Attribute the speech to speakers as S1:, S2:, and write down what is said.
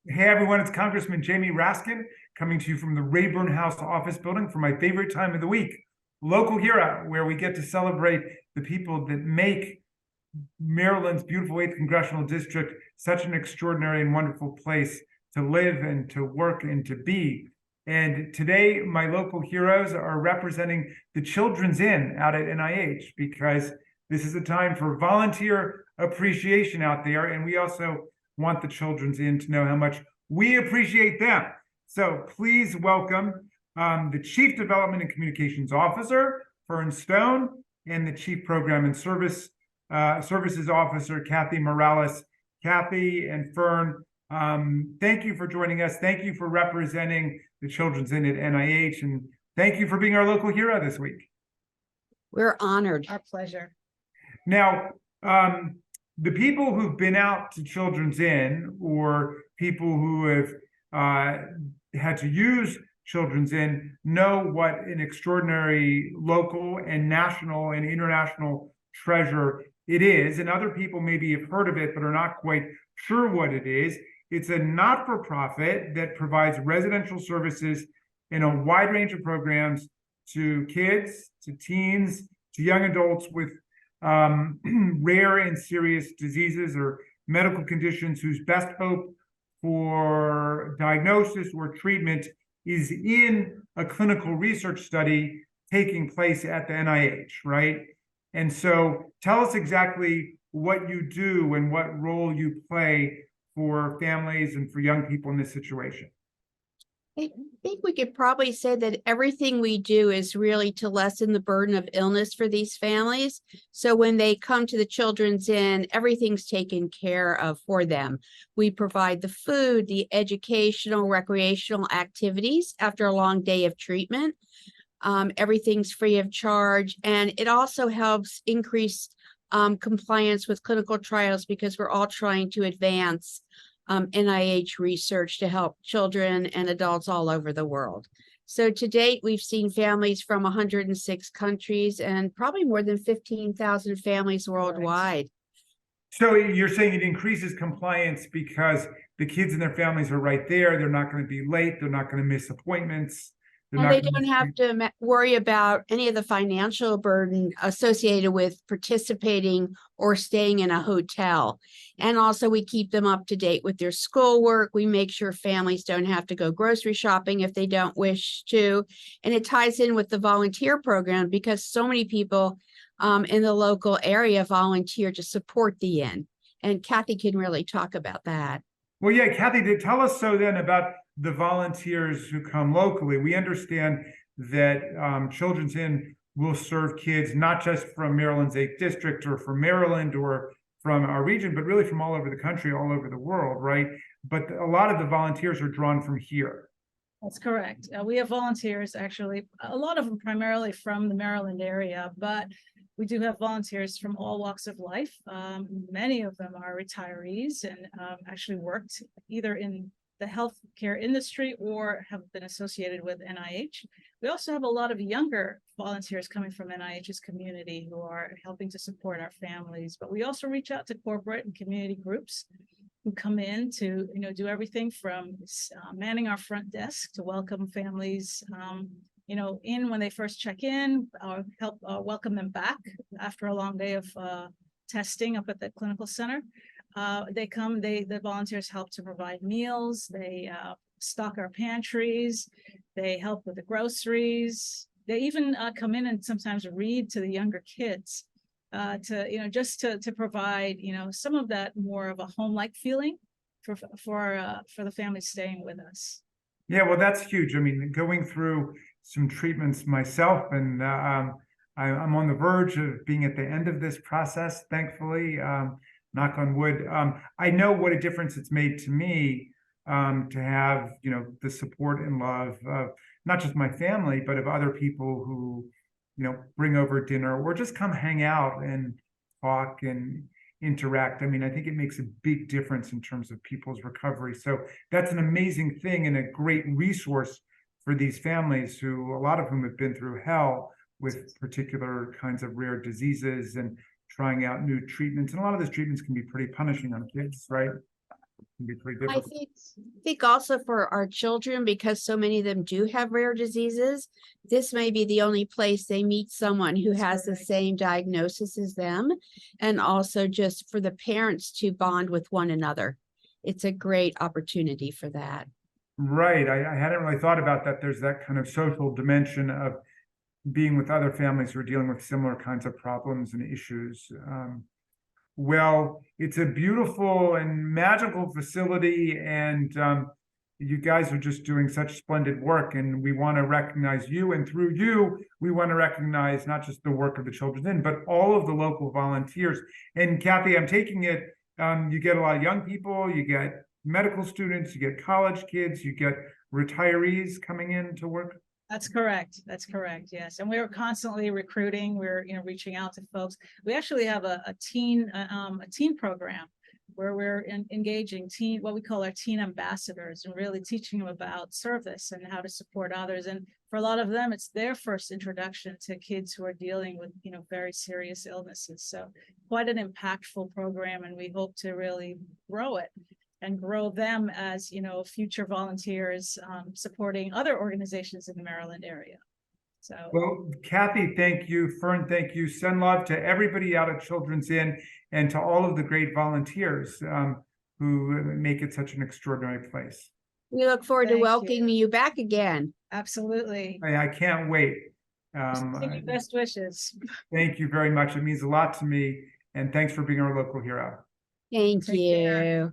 S1: Hey everyone, it's Congressman Jamie Raskin coming to you from the Rayburn House office building for my favorite time of the week, Local Hero, where we get to celebrate the people that make Maryland's beautiful 8th Congressional District such an extraordinary and wonderful place to live and to work and to be. And today, my local heroes are representing the Children's Inn out at NIH because this is a time for volunteer appreciation out there. And we also want the Children's Inn to know how much we appreciate them. So please welcome the Chief Development and Communications Officer, Fern Stone, and the Chief Program and Services Officer, Kathy Morales. Kathy and Fern, thank you for joining us. Thank you for representing the Children's Inn at NIH, and thank you for being our local hero this week.
S2: We're honored.
S3: Our pleasure.
S1: Now, the people who've been out to Children's Inn or people who have had to use Children's Inn know what an extraordinary local and national and international treasure it is. And other people maybe have heard of it, but are not quite sure what it is. It's a not-for-profit that provides residential services in a wide range of programs to kids, to teens, to young adults with rare and serious diseases or medical conditions whose best hope for diagnosis or treatment is in a clinical research study taking place at the NIH, right? And so tell us exactly what you do and what role you play for families and for young people in this situation.
S2: I think we could probably say that everything we do is really to lessen the burden of illness for these families. So when they come to the Children's Inn, everything's taken care of for them. We provide the food, the educational, recreational activities after a long day of treatment. Everything's free of charge. And it also helps increase compliance with clinical trials because we're all trying to advance NIH research to help children and adults all over the world. So to date, we've seen families from 106 countries and probably more than 15,000 families worldwide.
S1: So you're saying it increases compliance because the kids and their families are right there. They're not going to be late. They're not going to miss appointments.
S2: And they don't have to worry about any of the financial burden associated with participating or staying in a hotel. And also we keep them up to date with their schoolwork. We make sure families don't have to go grocery shopping if they don't wish to. And it ties in with the volunteer program because so many people in the local area volunteer to support the inn. And Kathy can really talk about that.
S1: Well, yeah, Kathy, tell us so then about the volunteers who come locally. We understand that Children's Inn will serve kids not just from Maryland's 8th District or from Maryland or from our region, but really from all over the country, all over the world, right? But a lot of the volunteers are drawn from here.
S3: That's correct. We have volunteers, actually, a lot of them primarily from the Maryland area, but we do have volunteers from all walks of life. Many of them are retirees and actually worked either in the healthcare industry or have been associated with NIH. We also have a lot of younger volunteers coming from NIH's community who are helping to support our families. But we also reach out to corporate and community groups who come in to do everything from manning our front desk to welcome families in when they first check in, help welcome them back after a long day of testing up at the clinical center. The volunteers help to provide meals. They stock our pantries. They help with the groceries. They even come in and sometimes read to the younger kids to provide, some of that more of a home-like feeling for the families staying with us.
S1: Yeah, well, that's huge. I mean, going through some treatments myself, and I'm on the verge of being at the end of this process, thankfully. Knock on wood. I know what a difference it's made to me to have, the support and love of not just my family, but of other people who, bring over dinner or just come hang out and talk and interact. I mean, I think it makes a big difference in terms of people's recovery. So that's an amazing thing and a great resource for these families who, a lot of whom have been through hell with particular kinds of rare diseases and trying out new treatments. And a lot of those treatments can be pretty punishing on kids, right? can be pretty
S2: I
S1: difficult.
S2: think also for our children, because so many of them do have rare diseases, this may be the only place they meet someone who
S3: That's
S2: has the
S3: correct.
S2: same diagnosis as them. And also just for the parents to bond with one another. It's a great opportunity for that.
S1: Right. I hadn't really thought about that. There's that kind of social dimension of being with other families who are dealing with similar kinds of problems and issues. Well, it's a beautiful and magical facility, and you guys are just doing such splendid work, and we want to recognize you, and through you, we want to recognize not just the work of the Children's Inn, but all of the local volunteers. And Kathy, I'm taking it, you get a lot of young people, you get medical students, you get college kids, you get retirees coming in to work.
S3: That's correct. That's correct. Yes. And we're constantly recruiting. We're, reaching out to folks. We actually have a teen program where we're engaging what we call our teen ambassadors, and really teaching them about service and how to support others. And for a lot of them, it's their first introduction to kids who are dealing with, very serious illnesses. So quite an impactful program, and we hope to really grow it and grow them as, future volunteers supporting other organizations in the Maryland area. So,
S1: well, Kathy, thank you. Fern, thank you. Send love to everybody out at Children's Inn and to all of the great volunteers who make it such an extraordinary place.
S2: We look forward to
S3: Thank
S2: welcoming you back again.
S3: absolutely.
S1: I can't wait.
S3: Best wishes.
S1: Thank you very much. It means a lot to me. And thanks for being our local hero.
S2: Thank
S3: Take care.
S2: you.